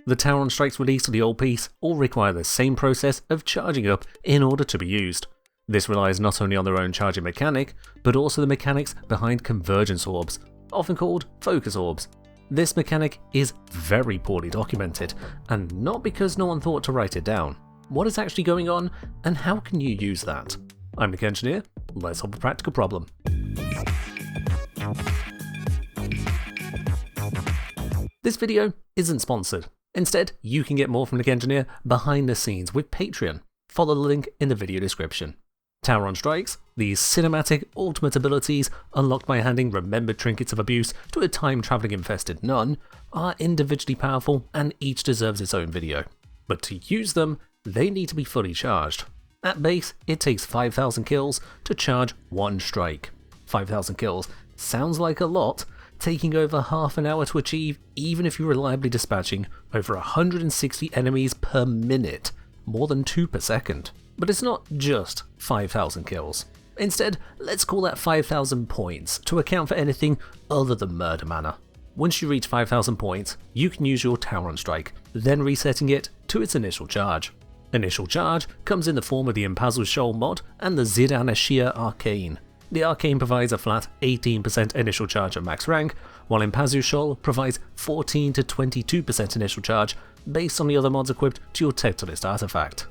The Tauron Strikes released of the old piece all require the same process of charging up in order to be used. This relies not only on their own charging mechanic, but also the mechanics behind convergence orbs, often called focus orbs. This mechanic is very poorly documented, and not because no one thought to write it down. What is actually going on, and how can you use that? I'm TheKengineer, let's solve a practical problem. This video isn't sponsored. Instead, you can get more from TheKengineer behind the scenes with Patreon. Follow the link in the video description. Tauron Strikes, these cinematic ultimate abilities unlocked by handing remembered trinkets of abuse to a time-traveling infested nun, are individually powerful and each deserves its own video. But to use them, they need to be fully charged. At base, it takes 5,000 kills to charge one strike. 5,000 kills sounds like a lot, taking over half an hour to achieve even if you're reliably dispatching over 160 enemies per minute, more than 2 per second. But it's not just 5,000 kills. Instead, let's call that 5,000 points to account for anything other than murder mana. Once you reach 5,000 points, you can use your Tauron Strike, then resetting it to its initial charge. Initial charge comes in the form of the Impazu Shoal mod and the Zidane Ashia Arcane. The Arcane provides a flat 18% initial charge at max rank, while Impazu Shoal provides 14 to 22% initial charge based on the other mods equipped to your Tectolist artifact.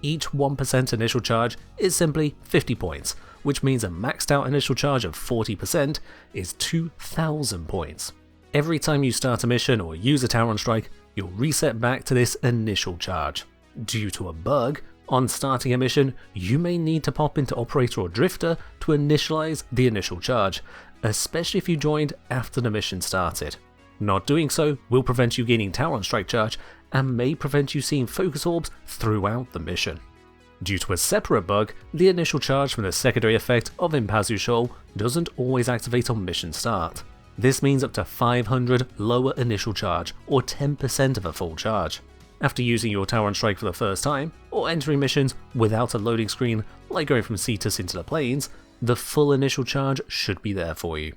Each 1% initial charge is simply 50 points, which means a maxed out initial charge of 40% is 2,000 points. Every time you start a mission or use a Tauron Strike, you'll reset back to this initial charge. Due to a bug, on starting a mission, you may need to pop into Operator or Drifter to initialize the initial charge, especially if you joined after the mission started. Not doing so will prevent you gaining Tauron Strike charge and may prevent you seeing focus orbs throughout the mission. Due to a separate bug, the initial charge from the secondary effect of Impazu Shoal doesn't always activate on mission start. This means up to 500 lower initial charge, or 10% of a full charge. After using your Tauron Strike for the first time, or entering missions without a loading screen like going from Cetus into the plains, the full initial charge should be there for you.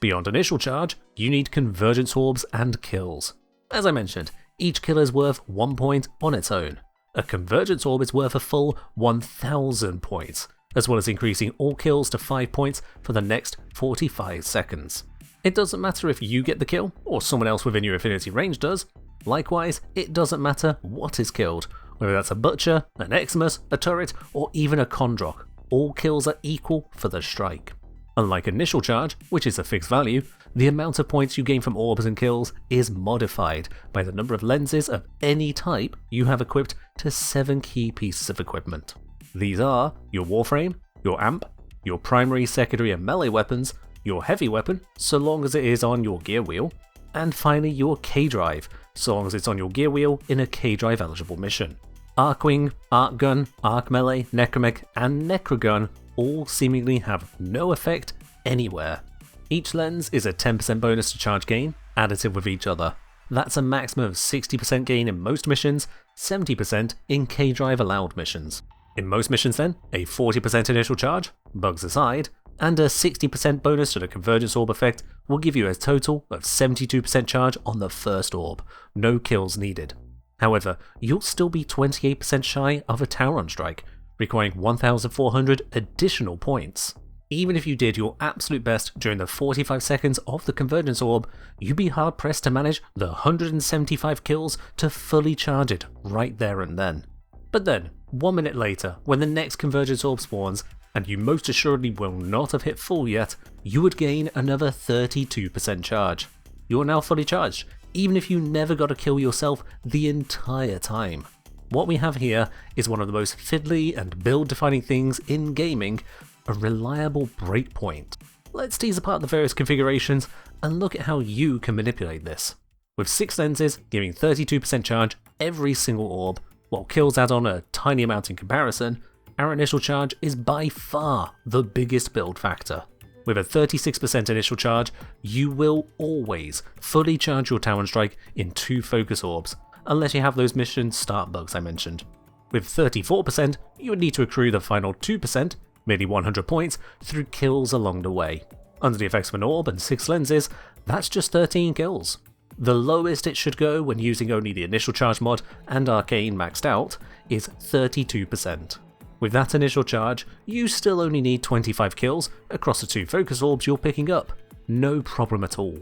Beyond initial charge, you need convergence orbs and kills. As I mentioned, each kill is worth 1 point on its own. A convergence orb is worth a full 1,000 points, as well as increasing all kills to 5 points for the next 45 seconds. It doesn't matter if you get the kill, or someone else within your affinity range does. Likewise, it doesn't matter what is killed, whether that's a Butcher, an Eximus, a turret, or even a Kondrok. All kills are equal for the strike. Unlike initial charge, which is a fixed value, the amount of points you gain from orbs and kills is modified by the number of lenses of any type you have equipped to 7 key pieces of equipment. These are your Warframe, your Amp, your primary, secondary and melee weapons, your heavy weapon, so long as it is on your gear wheel, and finally your K-Drive, so long as it's on your gear wheel in a K-Drive eligible mission. Arcwing, Arc Gun, Arc Melee, Necromech and Necrogun all seemingly have no effect anywhere. Each lens is a 10% bonus to charge gain, additive with each other. That's a maximum of 60% gain in most missions, 70% in K-Drive allowed missions. In most missions then, a 40% initial charge, bugs aside, and a 60% bonus to the Convergence Orb effect will give you a total of 72% charge on the first orb, no kills needed. However, you'll still be 28% shy of a Tauron Strike, requiring 1,400 additional points. Even if you did your absolute best during the 45 seconds of the Convergence Orb, you'd be hard pressed to manage the 175 kills to fully charge it right there and then. But then, 1 minute later, when the next Convergence Orb spawns, and you most assuredly will not have hit full yet, you would gain another 32% charge. You're now fully charged, even if you never got a kill yourself the entire time. What we have here is one of the most fiddly and build-defining things in gaming, a reliable breakpoint. Let's tease apart the various configurations and look at how you can manipulate this. With 6 lenses giving 32% charge every single orb, while kills add on a tiny amount in comparison, our initial charge is by far the biggest build factor. With a 36% initial charge, you will always fully charge your Tauron Strike in 2 focus orbs, unless you have those mission start bugs I mentioned. With 34%, you would need to accrue the final 2%, merely 100 points, through kills along the way. Under the effects of an orb and 6 lenses, that's just 13 kills. The lowest it should go when using only the initial charge mod and arcane maxed out is 32%. With that initial charge, you still only need 25 kills across the 2 focus orbs you're picking up. No problem at all.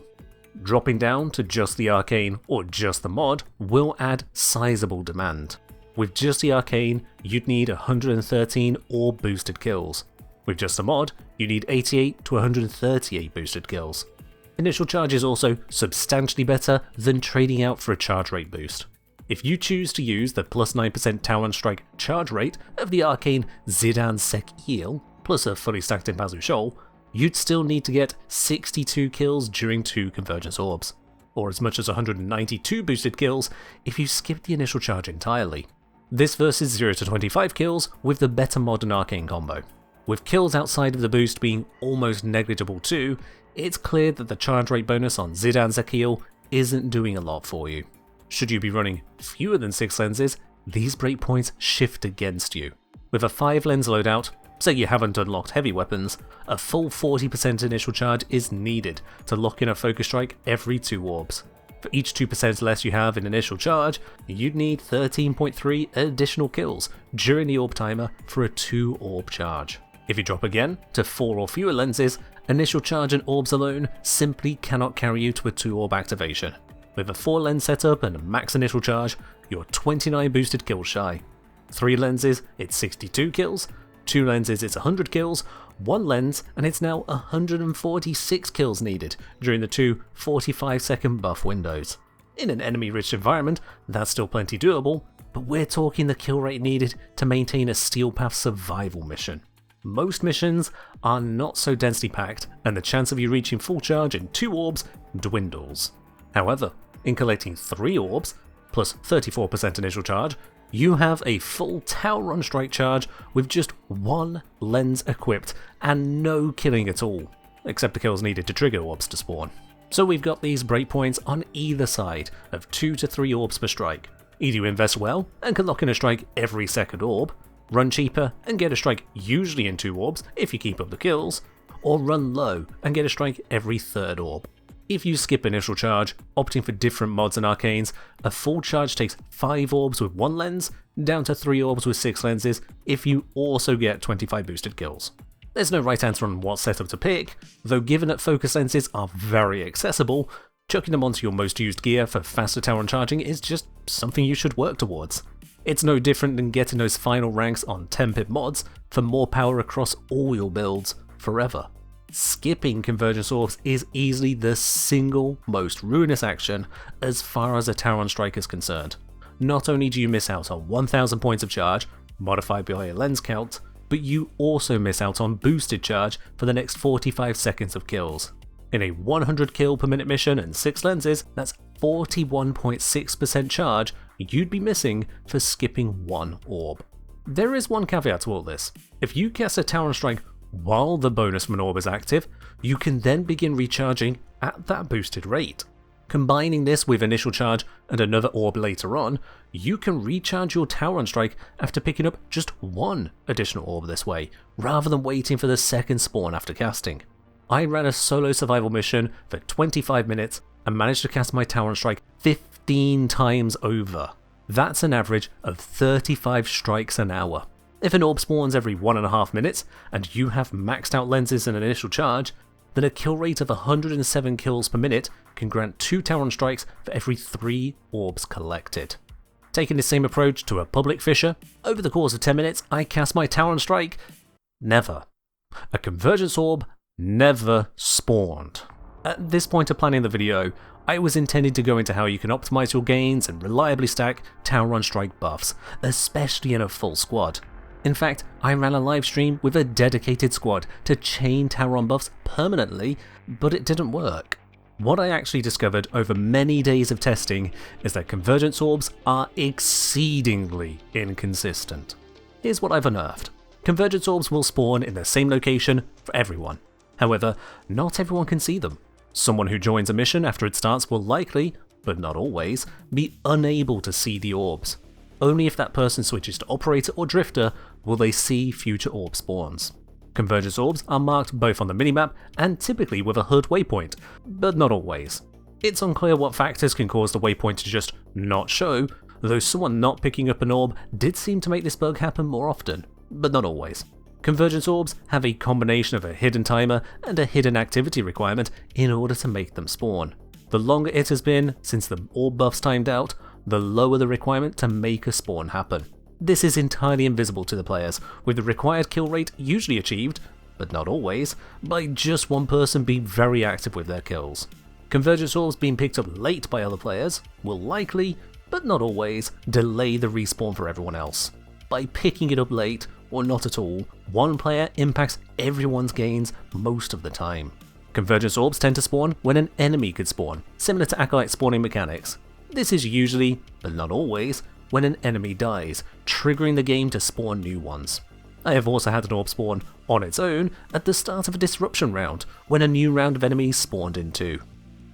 Dropping down to just the arcane or just the mod will add sizable demand. With just the arcane, you'd need 113 orb boosted kills. With just the mod, you need 88 to 138 boosted kills. Initial charge is also substantially better than trading out for a charge rate boost. If you choose to use the plus 9% Tauron Strike charge rate of the arcane Zidane Sec Heal, plus a fully stacked Invazu Shoal, you'd still need to get 62 kills during 2 Convergence Orbs, or as much as 192 boosted kills if you skip the initial charge entirely. This versus 0 to 25 kills with the better mod and arcane combo. With kills outside of the boost being almost negligible too, it's clear that the charge rate bonus on Zidane's Heal isn't doing a lot for you. Should you be running fewer than 6 lenses, these breakpoints shift against you. With a 5 lens loadout, say you haven't unlocked heavy weapons, a full 40% initial charge is needed to lock in a focus strike every 2 orbs. For each 2% less you have in initial charge, you'd need 13.3 additional kills during the orb timer for a 2 orb charge. If you drop again to 4 or fewer lenses, initial charge and orbs alone simply cannot carry you to a 2 orb activation. With a 4 lens setup and a max initial charge, you're 29 boosted kills shy. 3 lenses, it's 62 kills, 2 lenses, it's 100 kills, 1 lens, and it's now 146 kills needed during the 2 45-second buff windows. In an enemy-rich environment, that's still plenty doable, but we're talking the kill rate needed to maintain a Steel Path survival mission. Most missions are not so densely packed, and the chance of you reaching full charge in 2 orbs dwindles. However, in collecting 3 orbs, plus 34% initial charge, you have a full Tauron Strike charge with just 1 lens equipped and no killing at all, except the kills needed to trigger orbs to spawn. So we've got these breakpoints on either side of 2 to 3 orbs per strike. Either you invest well and can lock in a strike every 2nd orb, run cheaper and get a strike usually in 2 orbs if you keep up the kills, or run low and get a strike every 3rd orb. If you skip initial charge, opting for different mods and arcanes, a full charge takes 5 orbs with 1 lens, down to 3 orbs with 6 lenses if you also get 25 boosted kills. There's no right answer on what setup to pick, though given that focus lenses are very accessible, chucking them onto your most used gear for faster Tauron charging is just something you should work towards. It's no different than getting those final ranks on 10-pip mods for more power across all your builds forever. Skipping Convergence Orbs is easily the single most ruinous action as far as a Tauron Strike is concerned. Not only do you miss out on 1000 points of charge, modified by a lens count, but you also miss out on boosted charge for the next 45 seconds of kills. In a 100 kill per minute mission and 6 lenses, that's 41.6% charge you'd be missing for skipping 1 orb. There is one caveat to all this. If you cast a Tauron Strike while the bonus from an orb is active, you can then begin recharging at that boosted rate. Combining this with initial charge and another orb later on, you can recharge your Tauron Strike after picking up just 1 additional orb this way, rather than waiting for the 2nd spawn after casting. I ran a solo survival mission for 25 minutes and managed to cast my Tauron Strike 15 times over. That's an average of 35 strikes an hour. If an orb spawns every 1.5 minutes, and you have maxed out lenses and an initial charge, then a kill rate of 107 kills per minute can grant 2 Tauron Strikes for every 3 orbs collected. Taking the same approach to a public fisher, over the course of 10 minutes I cast my Tauron Strike. Never. A Convergence Orb never spawned. At this point of planning the video, I was intending to go into how you can optimize your gains and reliably stack Tauron Strike buffs, especially in a full squad. In fact, I ran a live stream with a dedicated squad to chain Tauron buffs permanently, but it didn't work. What I actually discovered over many days of testing is that Convergence Orbs are exceedingly inconsistent. Here's what I've unearthed. Convergence Orbs will spawn in the same location for everyone. However, not everyone can see them. Someone who joins a mission after it starts will likely, but not always, be unable to see the orbs. Only if that person switches to Operator or Drifter will they see future orb spawns. Convergence Orbs are marked both on the minimap and typically with a HUD waypoint, but not always. It's unclear what factors can cause the waypoint to just not show, though someone not picking up an orb did seem to make this bug happen more often, but not always. Convergence orbs have a combination of a hidden timer and a hidden activity requirement in order to make them spawn. The longer it has been since the orb buffs timed out, the lower the requirement to make a spawn happen. This is entirely invisible to the players, with the required kill rate usually achieved, but not always, by just one person being very active with their kills. Convergence orbs being picked up late by other players will likely, but not always, delay the respawn for everyone else. By picking it up late, or not at all, one player impacts everyone's gains most of the time. Convergence orbs tend to spawn when an enemy could spawn, similar to Acolyte spawning mechanics. This is usually, but not always, when an enemy dies, triggering the game to spawn new ones. I have also had an orb spawn on its own at the start of a disruption round, when a new round of enemies spawned in too.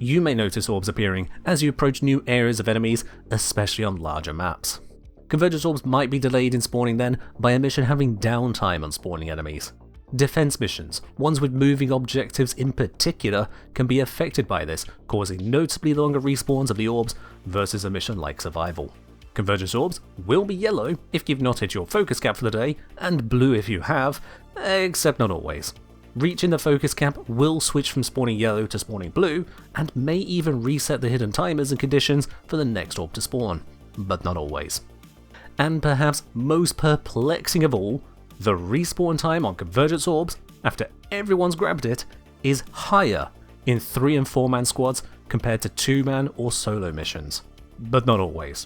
You may notice orbs appearing as you approach new areas of enemies, especially on larger maps. Convergence orbs might be delayed in spawning then by a mission having downtime on spawning enemies. Defense missions, ones with moving objectives in particular, can be affected by this, causing noticeably longer respawns of the orbs versus a mission like Survival. Convergence orbs will be yellow if you've not hit your focus cap for the day, and blue if you have, except not always. Reaching the focus cap will switch from spawning yellow to spawning blue, and may even reset the hidden timers and conditions for the next orb to spawn, but not always. And perhaps most perplexing of all, the respawn time on Convergence orbs, after everyone's grabbed it, is higher in 3 and 4 man squads compared to 2-man or solo missions, but not always.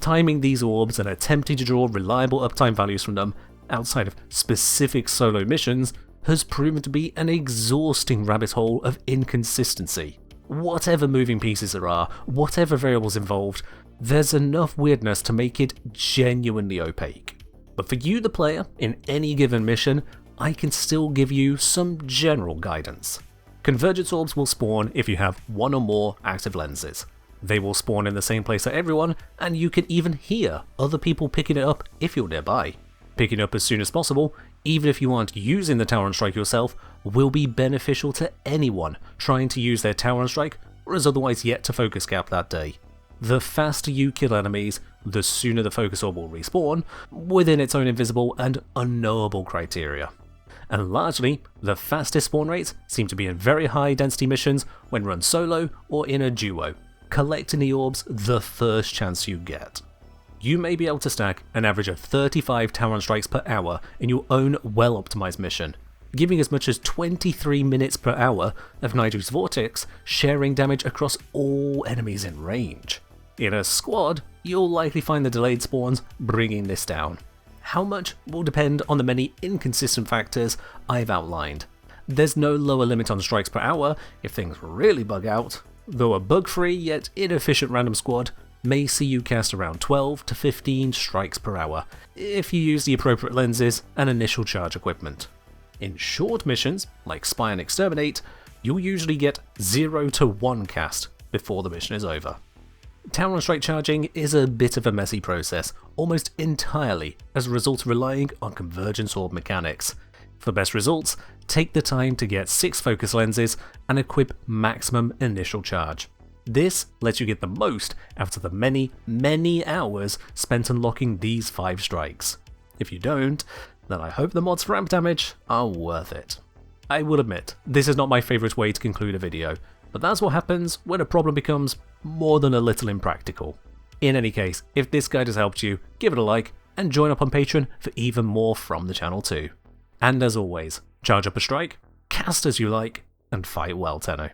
Timing these orbs and attempting to draw reliable uptime values from them outside of specific solo missions has proven to be an exhausting rabbit hole of inconsistency. Whatever moving pieces there are, whatever variables involved, there's enough weirdness to make it genuinely opaque. But for you, the player, in any given mission, I can still give you some general guidance. Convergence orbs will spawn if you have 1 or more active lenses. They will spawn in the same place as everyone, and you can even hear other people picking it up if you're nearby. Picking it up as soon as possible, even if you aren't using the Tauron Strike yourself, will be beneficial to anyone trying to use their Tauron Strike or is otherwise yet to focus cap that day. The faster you kill enemies, the sooner the focus orb will respawn, within its own invisible and unknowable criteria. And largely, the fastest spawn rates seem to be in very high density missions when run solo or in a duo, collecting the orbs the first chance you get. You may be able to stack an average of 35 Tauron Strikes per hour in your own well-optimized mission, giving as much as 23 minutes per hour of Nigel's Vortex sharing damage across all enemies in range. In a squad, you'll likely find the delayed spawns bringing this down. How much will depend on the many inconsistent factors I've outlined. There's no lower limit on strikes per hour if things really bug out, though a bug-free yet inefficient random squad may see you cast around 12 to 15 strikes per hour if you use the appropriate lenses and initial charge equipment. In short missions, like Spy and Exterminate, you'll usually get 0 to 1 cast before the mission is over. Tauron Strike charging is a bit of a messy process, almost entirely as a result of relying on Convergence orb mechanics. For best results, take the time to get 6 focus lenses and equip maximum initial charge. This lets you get the most out of the many hours spent unlocking these 5 strikes. If you don't, then I hope the mods for amp damage are worth it. I will admit, this is not my favourite way to conclude a video, but that's what happens when a problem becomes more than a little impractical. In any case, if this guide has helped you, give it a like, and join up on Patreon for even more from the channel too. And as always, charge up a strike, cast as you like, and fight well, Tenno.